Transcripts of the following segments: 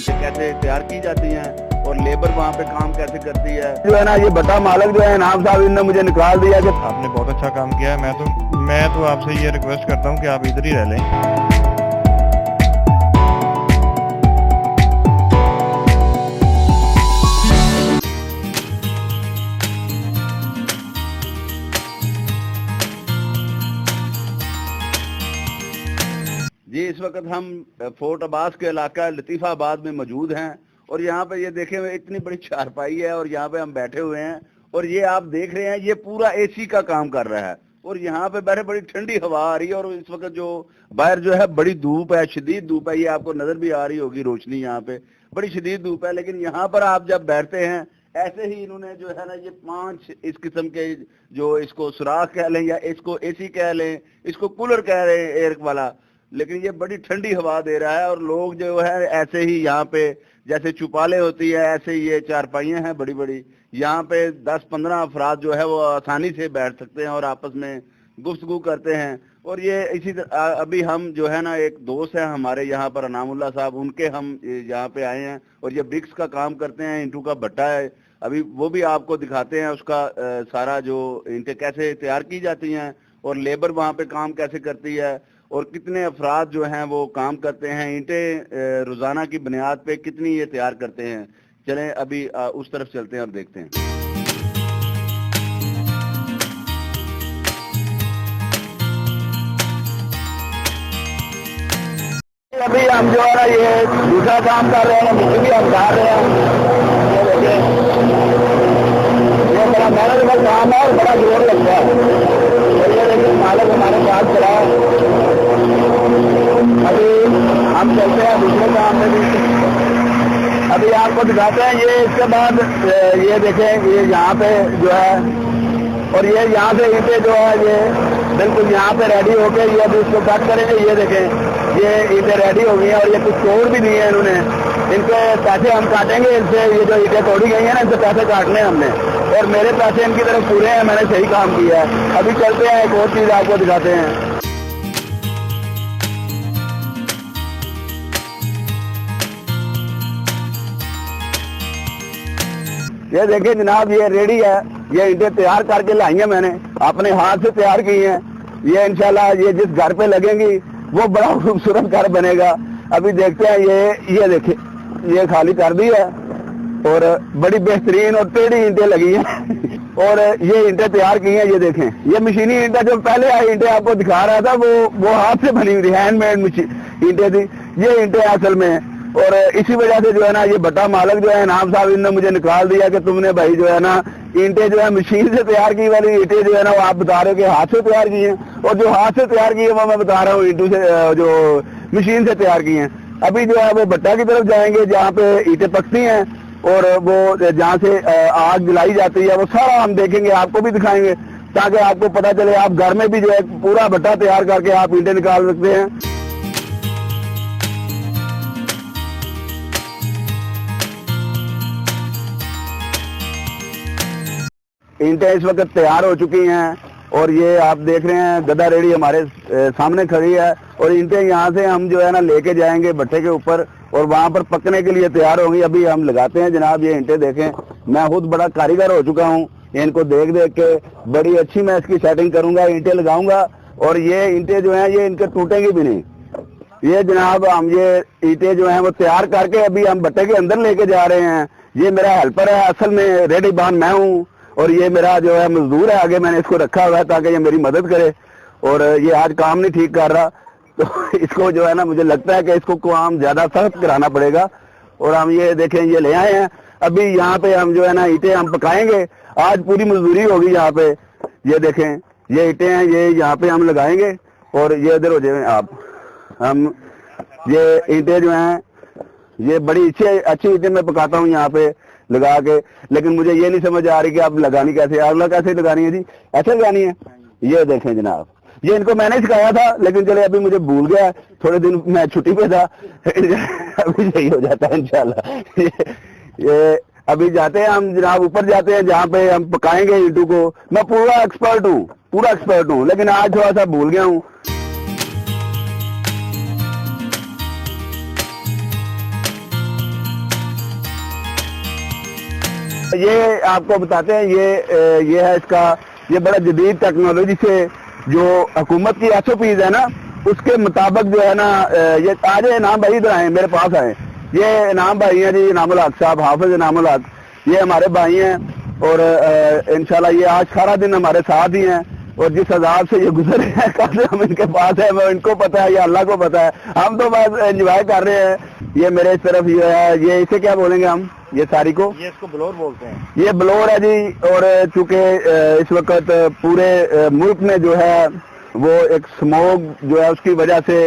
ईंटें कैसे तैयार की जाती हैं और लेबर वहाँ पे काम कैसे करती है। जो है ना ये बटा मालक जो है इनाम साहब, इन्होंने मुझे निकाल दिया कि आपने बहुत अच्छा काम किया है। मैं तो आपसे ये रिक्वेस्ट करता हूँ कि आप इधर ही रह लें। जी इस वक्त हम फोर्ट अब्बास के इलाका लतीफ़ाबाद में मौजूद हैं और यहाँ पे ये देखें इतनी बड़ी चारपाई है और यहाँ पे हम बैठे हुए हैं और ये आप देख रहे हैं ये पूरा एसी का काम कर रहा है और यहाँ पे बैठे बड़ी ठंडी हवा आ रही है और इस वक्त जो बाहर जो है बड़ी धूप है, शदीद धूप है। ये आपको नजर भी आ रही होगी रोशनी, यहाँ पे बड़ी शदीद धूप है। लेकिन यहाँ पर आप जब बैठते हैं ऐसे ही इन्होंने जो है ना ये 5 इस किस्म के जो इसको सुराख कह लें या इसको एसी कह लें, इसको कूलर कह रहे हैं एयर वाला, लेकिन ये बड़ी ठंडी हवा दे रहा है और लोग जो है ऐसे ही यहाँ पे जैसे चुपाले होती है ऐसे ही ये चारपाइयाँ हैं बड़ी बड़ी, यहाँ पे 10-15 अफराद जो है वो आसानी से बैठ सकते हैं और आपस में गुफ्तगू करते हैं। और ये इसी अभी हम जो है ना एक दोस्त है हमारे यहाँ पर अनामुल्ला साहब, उनके हम यहाँ पे आए हैं और ये ब्रिक्स का काम करते हैं, ईंटों का भट्टा है, अभी वो भी आपको दिखाते हैं उसका सारा जो ईंटें कैसे तैयार की जाती हैं और लेबर वहाँ पे काम कैसे करती है और कितने अफराद जो हैं वो काम करते हैं, ईंटें रोजाना की बुनियाद पे कितनी ये तैयार करते हैं। चलें अभी उस तरफ चलते हैं और देखते हैं। अभी हम जो है ना ये दूसरा काम कर रहे हैं, मिट्टी भी हम डाल रहे हैं। ये देखिए ये बड़ा मेहनत का काम है और बड़ा जोर लगता है। और ये देखिए मालक हमारे साथ चला है। अभी हम चलते हैं दूसरे काम में भी, अभी आपको दिखाते हैं। ये इसके बाद ये देखें ये यहाँ पे जो है और ये यहाँ से ईंटें जो है ये बिल्कुल यहाँ पे रेडी हो गए, ये अभी इसको कट करेंगे। ये देखें ये ईंटें रेडी हो गई हैं और ये कुछ तोड़ भी दिए हैं इन्होंने, इनके पैसे हम काटेंगे इनसे। ये जो ईंटें तोड़ी गई हैं ना इनसे पैसे काटने हमने और मेरे पैसे इनकी तरफ पूरे हैं, मैंने सही काम किया है। अभी चलते हैं एक और चीज आपको दिखाते हैं। ये देखिए जनाब ये रेडी है, ये ईंटें तैयार करके लाई हैं मैंने, अपने हाथ से तैयार की हैं। ये इंशाल्लाह ये जिस घर पे लगेंगी वो बड़ा खूबसूरत घर बनेगा। अभी देखते हैं। ये देखिए ये खाली कर दी है और बड़ी बेहतरीन और टेढ़ी ईंटें लगी हैं और ये ईंटें तैयार की हैं। ये देखें ये मशीनी ईंटें, जो पहले आई ईंटें आपको दिखा रहा था वो हाथ से बनी हुई हैंडमेड ईंटें थी। ये ईंटें असल में और इसी वजह से जो है ना ये बटा मालक जो है इनाम साहब, इन्होंने मुझे निकाल दिया कि तुमने भाई जो है ना ईंटें जो है मशीन से तैयार की वाली ईंटें जो है ना वो आप बता रहे हो कि हाथ से तैयार की हैं और जो हाथ से तैयार की है वो मैं बता रहा हूँ ईंटों से जो मशीन से तैयार की हैं। अभी जो है वो भट्टा की तरफ जाएंगे जहाँ पे ईंटें पकती हैं और वो जहाँ से आग जलाई जाती है वो सारा हम देखेंगे, आपको भी दिखाएंगे ताकि आपको पता चले। आप घर में भी जो है पूरा भट्टा तैयार करके आप ईंटें निकाल सकते हैं। ईंटें इस वक्त तैयार हो चुकी हैं और ये आप देख रहे हैं गदा रेडी हमारे सामने खड़ी है और ईंटें यहाँ से हम जो है ना लेके जाएंगे भट्टे के ऊपर और वहाँ पर पकने के लिए तैयार होंगी। अभी हम लगाते हैं जनाब। ये ईंटें देखें, मैं खुद बड़ा कारीगर हो चुका हूँ, इनको देख देख के बड़ी अच्छी मैं इसकी सेटिंग करूंगा, ईंटें लगाऊंगा और ये ईंटें जो है ये इनके टूटेंगी भी नहीं। ये जनाब हम ये ईंटें जो है वो तैयार करके अभी हम भट्टे के अंदर लेके जा रहे हैं। ये मेरा हेल्पर है, असल में रेडी बान मैं हूँ और ये मेरा जो है मजदूर है, आगे मैंने इसको रखा हुआ है ताकि ये मेरी मदद करे। और ये आज काम नहीं ठीक कर रहा तो इसको जो है ना मुझे लगता है कि इसको काम ज्यादा सख्त कराना पड़ेगा। और हम ये देखें ये ले आए हैं। अभी यहाँ पे हम जो है ना ईंटें हम पकाएंगे, आज पूरी मजदूरी होगी यहाँ पे। ये देखें ये ईंटें हैं, ये यहाँ पे हम लगाएंगे और ये इधर हो जाए आप। हम ये ईंटें जो हैं ये बड़ी अच्छी ईंटें मैं पकाता हूँ यहाँ पे लगा के, लेकिन मुझे ये नहीं समझ आ रही कि आप लगानी कैसे, अगला कैसे लगानी है जी, ऐसे लगानी है। ये देखें जनाब ये इनको मैंने सिखाया था लेकिन चले अभी मुझे भूल गया, थोड़े दिन मैं छुट्टी पे था अभी सही हो जाता है इंशाल्लाह। ये अभी जाते हैं हम जनाब, ऊपर जाते हैं जहाँ पे हम पकाएंगे ईंटों को। मैं पूरा एक्सपर्ट हूँ लेकिन आज थोड़ा सा भूल गया हूँ। ये आपको बताते हैं, ये है इसका, ये बड़ा जदीद टेक्नोलॉजी से जो हुकूमत की SOPs है ना, उसके मुताबिक जो है ना, ये आज इनाम भाई इधर आए, मेरे पास आए। ये इनाम भाई हैं जी, इनामुल हक साहब, हाफिज इनामुल हक, ये हमारे भाई हैं। और इंशाल्लाह ये आज सारा दिन हमारे साथ ही हैं। और जिस अजाब से ये गुजरे हैं, कल हम इनके पास है, वो इनको पता है या अल्लाह को पता है, हम तो बस एंजॉय कर रहे हैं। ये मेरे इस तरफ ये है, ये इसे क्या बोलेंगे हम, ये सारी को, ये इसको ब्लोर बोलते हैं। ये ब्लोर है जी। और चूंकि इस वक्त पूरे मुल्क में जो है वो एक स्मोक जो है उसकी वजह से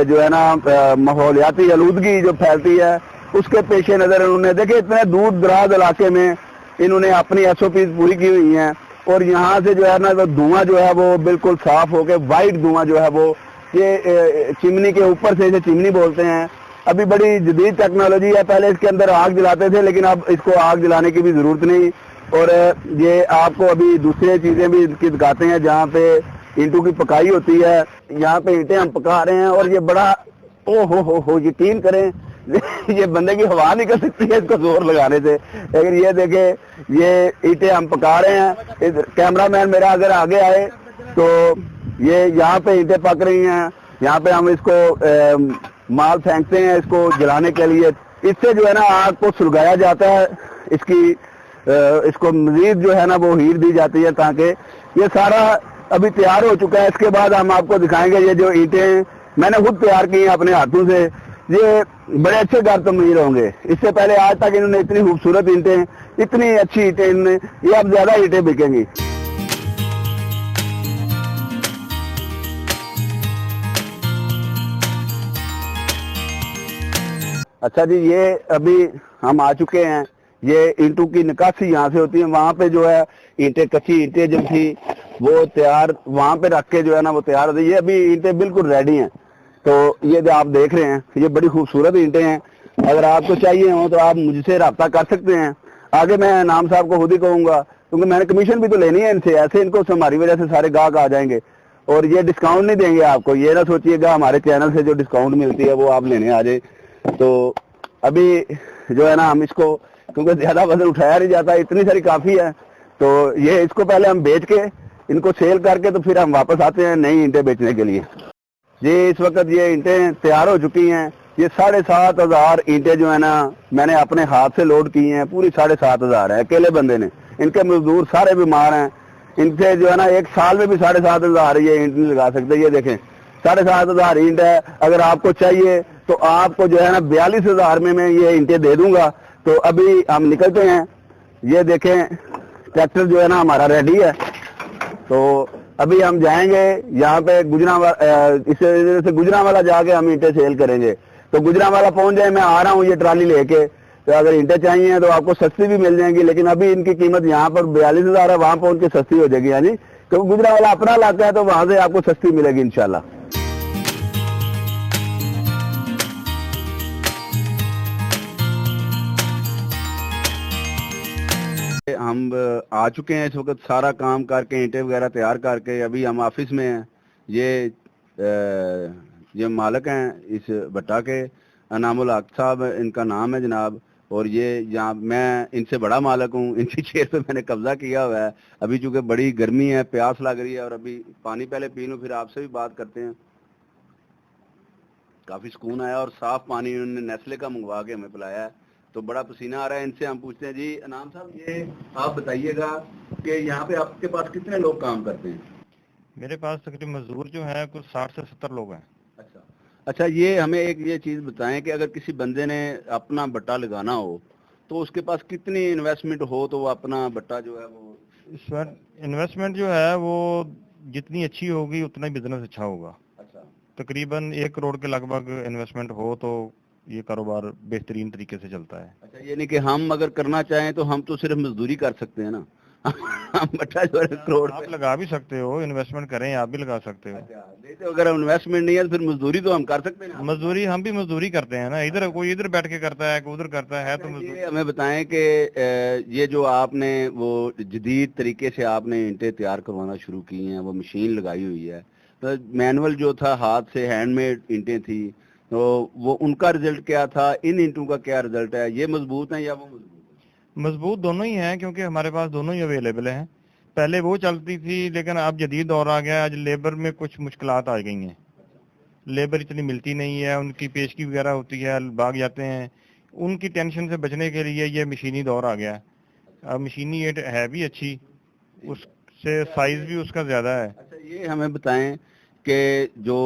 जो है ना माहौलियाती आलूदगी जो फैलती है, उसके पेश नज़र उन्होंने देखिए इतने दूर दराज इलाके में इन्होंने अपनी SOPs पूरी की हुई हैं। और यहाँ से जो है ना वो धुआं जो है वो बिल्कुल साफ होके वाइट धुआं जो है वो ये चिमनी के ऊपर से, इसे चिमनी बोलते हैं। अभी बड़ी जदीद टेक्नोलॉजी है, पहले इसके अंदर आग जलाते थे, लेकिन अब इसको आग जलाने की भी जरूरत नहीं। और ये आपको अभी दूसरी चीजें भी इसकी दिखाते हैं, जहाँ पे ईंटों की पकाई होती है। यहाँ पे ईंटें हम पका रहे हैं और ये बड़ा ओ हो यकीन करें ये बंदे की हवा निकल सकती है इसको जोर लगाने से। लेकिन ये देखे, ये ईंटें हम पका रहे हैं। कैमरामैन मेरा अगर आगे आए तो ये यहाँ पे ईंटें पक रही हैं। यहाँ पे हम इसको माल फेंकते हैं इसको जलाने के लिए। इससे जो है ना आग को सुलगाया जाता है, इसको मजीद जो है ना वो हीट दी जाती है, ताकि ये सारा अभी तैयार हो चुका है। इसके बाद हम आपको दिखाएंगे ये जो ईंटें मैंने खुद तैयार की हैं अपने हाथों से। ये बड़े अच्छे घर तो नहीं होंगे, इससे पहले आज तक इन्होंने इतनी खूबसूरत ईंटें, इतनी अच्छी ईंटें इन्होंने, ये अब ज्यादा ईंटें बिकेंगी। अच्छा जी, ये अभी हम आ चुके हैं। ये ईंटों की निकासी यहाँ से होती है। वहाँ पे जो है ईंटें, कच्ची ईंटें जो थी वो तैयार वहाँ पे रख के जो है ना वो तैयार होती है। ये अभी ईंटें बिल्कुल रेडी हैं। तो ये जो आप देख रहे हैं ये बड़ी खूबसूरत ईंटें हैं। अगर आपको चाहिए हो तो आप मुझसे रब्ता कर सकते हैं। आगे मैं नाम साहब को खुद ही कहूँगा, क्योंकि मैंने कमीशन भी तो लेनी है इनसे। ऐसे इनको हमारी वजह से सारे गाहक आ जाएंगे और ये डिस्काउंट नहीं देंगे आपको। ये ना सोचिएगा हमारे चैनल से जो डिस्काउंट मिलती है वो आप लेने आ जाए। तो अभी जो है ना हम इसको, क्योंकि ज्यादा वजन उठाया नहीं जाता, इतनी सारी काफी है, तो ये इसको पहले हम बेच के इनको सेल करके तो फिर हम वापस आते हैं नई ईंटें बेचने के लिए। जी इस वक्त ये ईंटें तैयार हो चुकी हैं। ये 7,500 ईंटें जो है ना मैंने अपने हाथ से लोड की हैं, पूरी 7,500 है। अकेले बंदे ने, इनके मजदूर सारे बीमार हैं। इनसे जो है ना एक साल में भी 7,500 ये ईंट नहीं लगा सकते। ये देखें 7,500 ईंट है। अगर आपको चाहिए तो आपको जो है ना 42,000 में मैं ये ईंटें दे दूंगा। तो अभी हम निकलते हैं। ये देखें ट्रैक्टर जो है ना हमारा रेडी है। तो अभी हम जाएंगे यहाँ पे इसे से गुजरांवाला जाके हम ईंटें सेल करेंगे। तो गुजरांवाला पहुंच जाए, मैं आ रहा हूँ ये ट्राली लेके। तो अगर ईंटें चाहिए तो आपको सस्ती भी मिल जाएंगी, लेकिन अभी इनकी कीमत यहाँ पर 42,000 है, वहां पहुंच के सस्ती हो जाएगी। यानी क्योंकि गुजरांवाला अपना इलाका है तो वहां से आपको सस्ती मिलेगी इंशाल्लाह। हम आ चुके हैं इस वक्त, सारा काम करके ईंटें वगैरह तैयार करके। अभी हम ऑफिस में हैं। ये मालिक हैं इस भट्टा के, इनामुल हक साहब इनका नाम है जनाब। और ये यहाँ मैं इनसे बड़ा मालिक हूँ, इनकी चेयर पे मैंने कब्जा किया हुआ है। अभी चूंकि बड़ी गर्मी है, प्यास लग रही है, और अभी पानी पहले पी लूँ फिर आपसे भी बात करते हैं। काफी सुकून आया और साफ पानी उन्होंने नेस्ले का मंगवा के हमें पिलाया है, तो बड़ा पसीना आ रहा है। इनसे हम पूछते हैं, जी इनाम साहब ये आप बताइएगा कि यहाँ पे आपके पास कितने लोग काम करते हैं? मेरे पास तकरीबन मजदूर जो है कुछ 60 से 70 लोग हैं। अच्छा, ये हमें एक ये चीज बताएं कि अगर किसी बंदे ने अपना भट्टा लगाना हो तो उसके पास कितनी इन्वेस्टमेंट हो तो वो अपना भट्टा जो है वो, इस वक्त इन्वेस्टमेंट जो है वो जितनी अच्छी होगी उतना ही बिजनेस अच्छा होगा। अच्छा, तकरीबन 1 करोड़ के लगभग इन्वेस्टमेंट हो तो ये कारोबार बेहतरीन तरीके से चलता है। अच्छा, ये नहीं कि हम अगर करना चाहें तो हम तो सिर्फ मजदूरी कर सकते हैं ना हम भट्टा जो है करोड़ आप लगा भी सकते हो, इन्वेस्टमेंट करें आप भी लगा सकते हो। अच्छा, नहीं तो अगर इन्वेस्टमेंट नहीं है तो फिर मजदूरी तो हम कर सकते हैं ना। मजदूरी हम भी मजदूरी करते हैं ना, इधर कोई इधर बैठ के करता है, कोई उधर करता है, तो मजदूरी। हमें बताएं कि ये जो आपने वो जदीद तरीके से आपने ईंटें तैयार करवाना शुरू की हैं, वो मशीन लगाई हुई है, तो मैनुअल जो था हाथ से हैंडमेड ईंटें थी, तो वो उनका रिजल्ट क्या था, इन ईंटों का क्या रिजल्ट है? ये मजबूत है या वो मजबूत है? मजबूत दोनों ही हैं क्योंकि हमारे पास दोनों ही अवेलेबल हैं। पहले वो चलती थी लेकिन अब जदीद दौर आ गया, आज लेबर में कुछ मुश्किलात आ गई हैं। लेबर इतनी मिलती नहीं है, उनकी पेशगी वगैरह होती है, भाग जाते हैं। उनकी टेंशन से बचने के लिए ये मशीनी दौर आ गया। अब मशीनी ईंट है भी अच्छी, उससे साइज भी उसका ज़्यादा है। अच्छा, ये हमें बताएं कि जो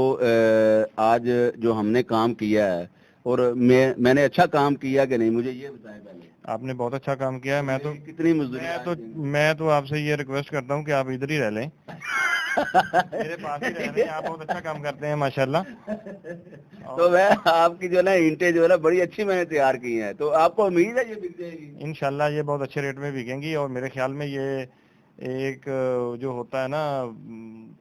आज जो हमने काम किया है और मैंने अच्छा काम किया कि नहीं, मुझे ये बताएं पहले। आपने बहुत अच्छा काम किया है। कितनी मजदूरी? मैं तो आपसे ये रिक्वेस्ट करता हूँ कि आप इधर ही रह लें। मेरे पास ही रह लें, आप बहुत अच्छा काम करते हैं माशाल्लाह। तो मैं आपकी जो है ना ईंटें जो है ना बड़ी अच्छी मैंने तैयार की हैं, तो आपको उम्मीद है ये बिक जाएगी? इंशाल्लाह ये बहुत अच्छे रेट में बिकेंगी और मेरे ख्याल में ये एक जो होता है ना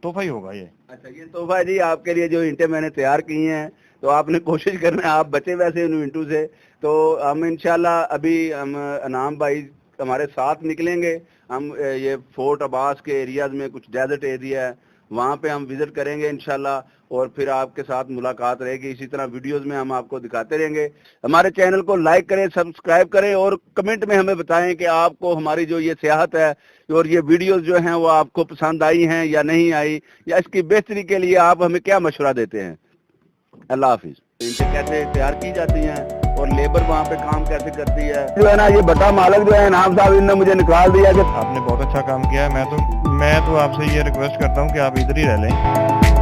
तोहफा ही होगा ये। अच्छा, ये तोहफा है जी आपके लिए जो ईंटें मैंने तैयार की हैं। तो आपने कोशिश करना है, आप बचे वैसे उन ईंटों से। तो हम इंशाल्लाह अभी हम अनाम भाई हमारे साथ निकलेंगे। हम ये फोर्ट अब्बास के एरियाज में कुछ डेजर्ट एरिया है, वहाँ पे हम विजिट करेंगे इंशाल्लाह, और फिर आपके साथ मुलाकात रहेगी। इसी तरह वीडियोस में हम आपको दिखाते रहेंगे। हमारे चैनल को लाइक करें, सब्सक्राइब करें और कमेंट में हमें बताएं कि आपको हमारी जो ये सियाहत है और ये वीडियोस जो हैं वो आपको पसंद आई हैं या नहीं आई, या इसकी बेहतरी के लिए आप हमें क्या मशवरा देते हैं। अल्लाह हाफिज। इनसे कैसे तैयार की जाती हैं और लेबर वहाँ पे काम कैसे करती है, जो है ना ये बटा मालक जो है नाम साहब, इनने मुझे निकाल दिया कि आपने बहुत अच्छा काम किया है। मैं तो आपसे ये रिक्वेस्ट करता हूँ कि आप इधर ही रह लें।